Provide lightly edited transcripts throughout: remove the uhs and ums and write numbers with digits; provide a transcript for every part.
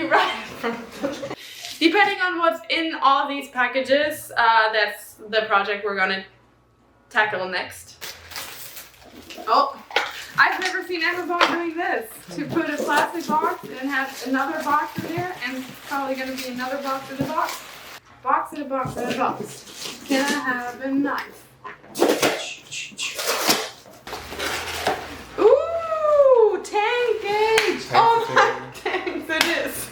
you right from depending on what's in all these packages, that's the project we're gonna tackle next. Oh, I've never seen Amazon doing this. To put a plastic box and have another box in there, and probably gonna be another box in the box. Box in a box in a box. Can I have a knife? Ooh, tank gauge! Oh my tanks, it is!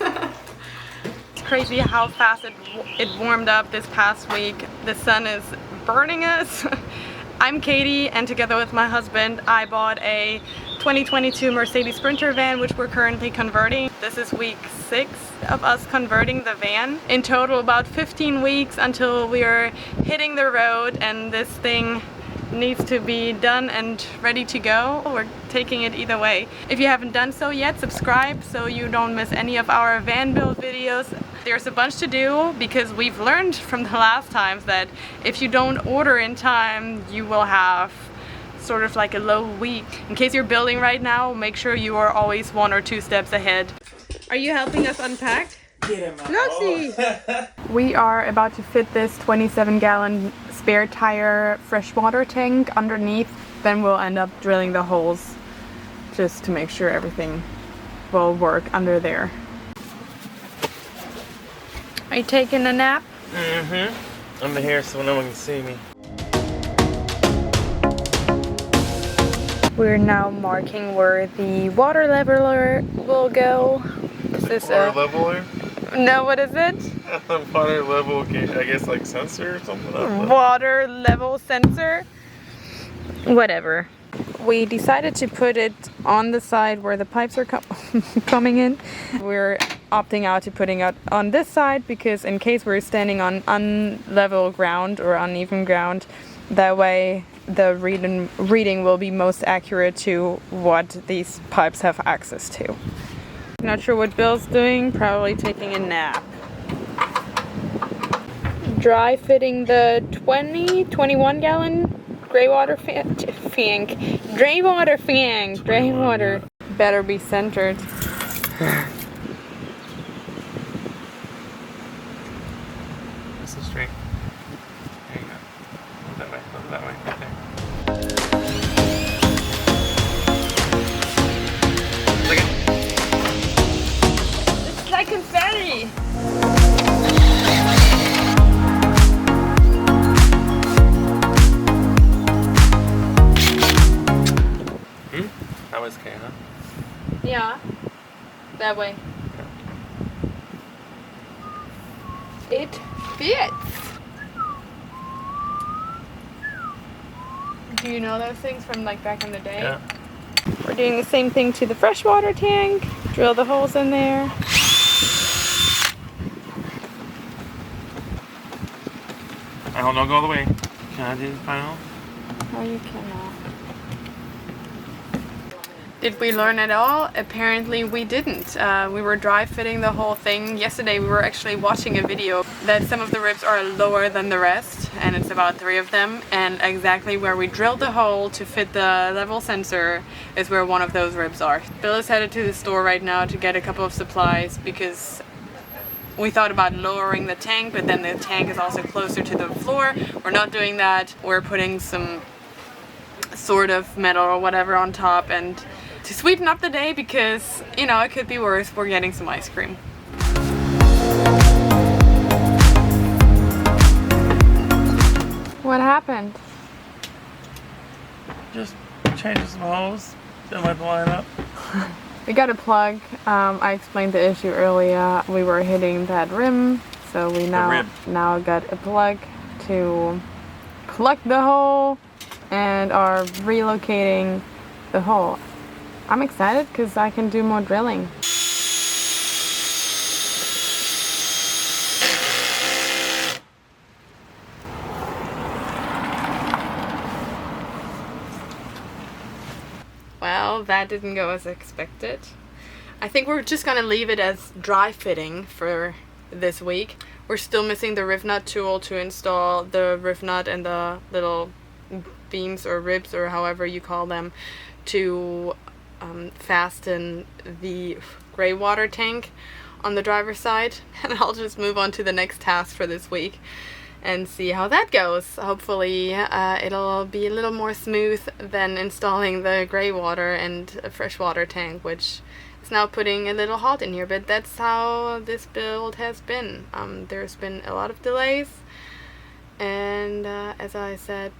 It's crazy how fast it warmed up this past week. The sun is burning us. I'm Katie, and together with my husband, I bought a 2022 Mercedes Sprinter van, which we're currently converting. This is week 6 of us converting the van. In total, about 15 weeks until we are hitting the road, and this thing needs to be done and ready to go. We're taking it either way. If you haven't done so yet, subscribe so you don't miss any of our van build videos. There's a bunch to do because we've learned from the last times that if you don't order in time, you will have sort of like a low week. In case you're building right now, make sure you are always 1 or 2 steps ahead. Are you helping us unpack? Loxy! We are about to fit this 27-gallon spare tire freshwater tank underneath. Then we'll end up drilling the holes just to make sure everything will work under there. Are you taking a nap? Mm-hmm. I'm here so no one can see me. We're now marking where the water leveler will go. This is water leveler? No, what is it? Water level, I guess like sensor or something. Water level sensor? Whatever. We decided to put it on the side where the pipes are coming in. We're opting out to putting it on this side because in case we're standing on unlevel ground or uneven ground, that way the reading will be most accurate to what these pipes have access to. Not sure what Bill's doing, probably taking a nap. Dry fitting the 21 gallon gray water gray water. Better be centered. This is straight. There you go. Move that way, right there. It's like confetti! That was okay, huh? Yeah, that way. It fits! Do you know those things from like back in the day? Yeah. We're doing the same thing to the freshwater tank. Drill the holes in there. I don't know, go all the way. Can I do the final? Oh, you cannot. Did we learn at all? Apparently we didn't. We were dry fitting the whole thing. Yesterday we were actually watching a video that some of the ribs are lower than the rest, and it's about 3 of them, and exactly where we drilled the hole to fit the level sensor is where one of those ribs are. Bill is headed to the store right now to get a couple of supplies because we thought about lowering the tank, but then the tank is also closer to the floor. We're not doing that. We're putting some sort of metal or whatever on top and to sweeten up the day because, you know, it could be worse. We're getting some ice cream. What happened? Just changing some holes. Didn't let the line up. We got a plug. I explained the issue earlier. We were hitting that rim, so we now got a plug to plug the hole and are relocating the hole. I'm excited because I can do more drilling. Well, that didn't go as expected. I think we're just gonna leave it as dry fitting for this week. We're still missing the riv nut tool to install the riv nut and the little beams or ribs or however you call them to fasten the gray water tank on the driver's side, and I'll just move on to the next task for this week and see how that goes. Hopefully it'll be a little more smooth than installing the gray water and a freshwater tank, which is now putting a little halt in here, but that's how this build has been. There's been a lot of delays, and as I said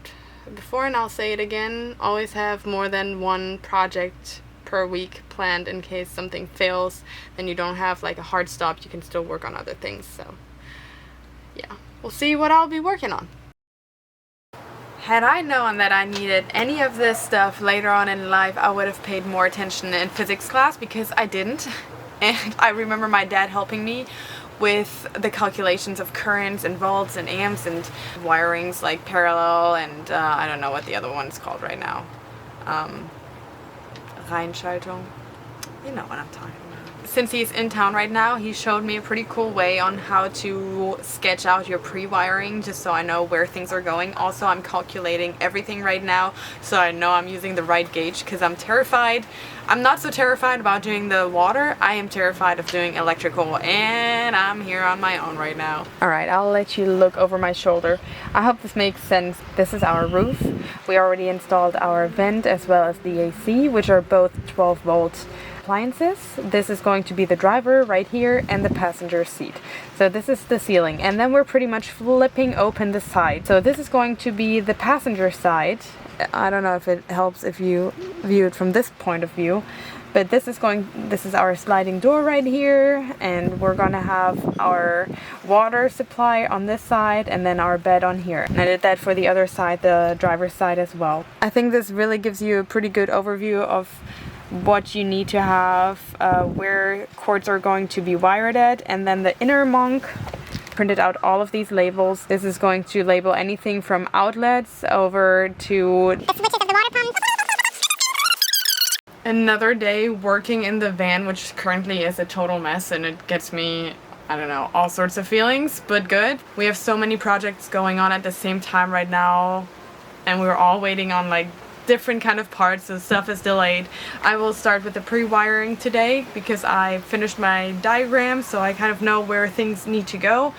before, and I'll say it again, always have more than one project per week planned in case something fails. Then you don't have like a hard stop, you can still work on other things. So yeah, we'll see what I'll be working on. Had I known that I needed any of this stuff later on in life, I would have paid more attention in physics class, because I didn't. And I remember my dad helping me with the calculations of currents and volts and amps and wirings like parallel and I don't know what the other one's called right now. Reinschaltung. You know what I'm talking about. Since he's in town right now, he showed me a pretty cool way on how to sketch out your pre-wiring, just so I know where things are going. Also, I'm calculating everything right now, so I know I'm using the right gauge, because I'm terrified. I'm not so terrified about doing the water. I am terrified of doing electrical, and I'm here on my own right now. Alright, I'll let you look over my shoulder. I hope this makes sense. This is our roof. We already installed our vent as well as the AC, which are both 12-volt appliances. This is going to be the driver right here and the passenger seat. So this is the ceiling, and then we're pretty much flipping open the side. So this is going to be the passenger side. I don't know if it helps if you view it from this point of view, but this is our sliding door right here, and we're gonna have our water supply on this side and then our bed on here. And I did that for the other side, the driver's side as well. I think this really gives you a pretty good overview of what you need to have, where cords are going to be wired at, and then the inner monk printed out all of these labels. This is going to label anything from outlets over to the switches of the water pump. Another day working in the van, which currently is a total mess, and it gets me, I don't know, all sorts of feelings, but good. We have so many projects going on at the same time right now, and we're all waiting on like different kind of parts, so stuff is delayed. I will start with the pre-wiring today because I finished my diagram, so I kind of know where things need to go.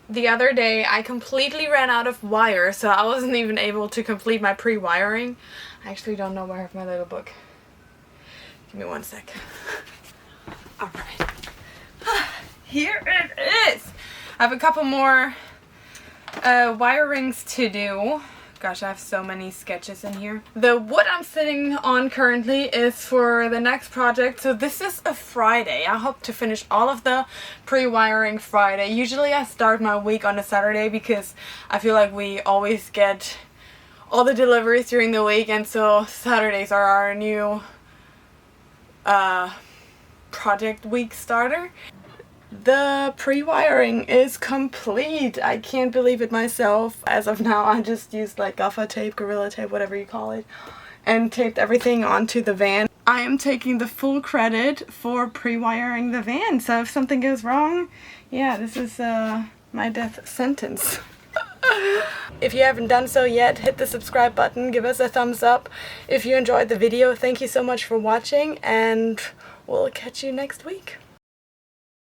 The other day I completely ran out of wire, so I wasn't even able to complete my pre-wiring. I actually don't know where I have my little book. Give me one sec. Alright. Here it is! I have a couple more wirings to do. Gosh, I have so many sketches in here. The wood I'm sitting on currently is for the next project. So this is a Friday. I hope to finish all of the pre-wiring Friday. Usually I start my week on a Saturday because I feel like we always get all the deliveries during the week, and so Saturdays are our new project week starter. The pre-wiring is complete. I can't believe it myself. As of now, I just used like gaffer tape, gorilla tape, whatever you call it, and taped everything onto the van. I am taking the full credit for pre-wiring the van, so if something goes wrong, yeah, this is my death sentence. If you haven't done so yet, hit the subscribe button, give us a thumbs up. If you enjoyed the video, thank you so much for watching, and we'll catch you next week.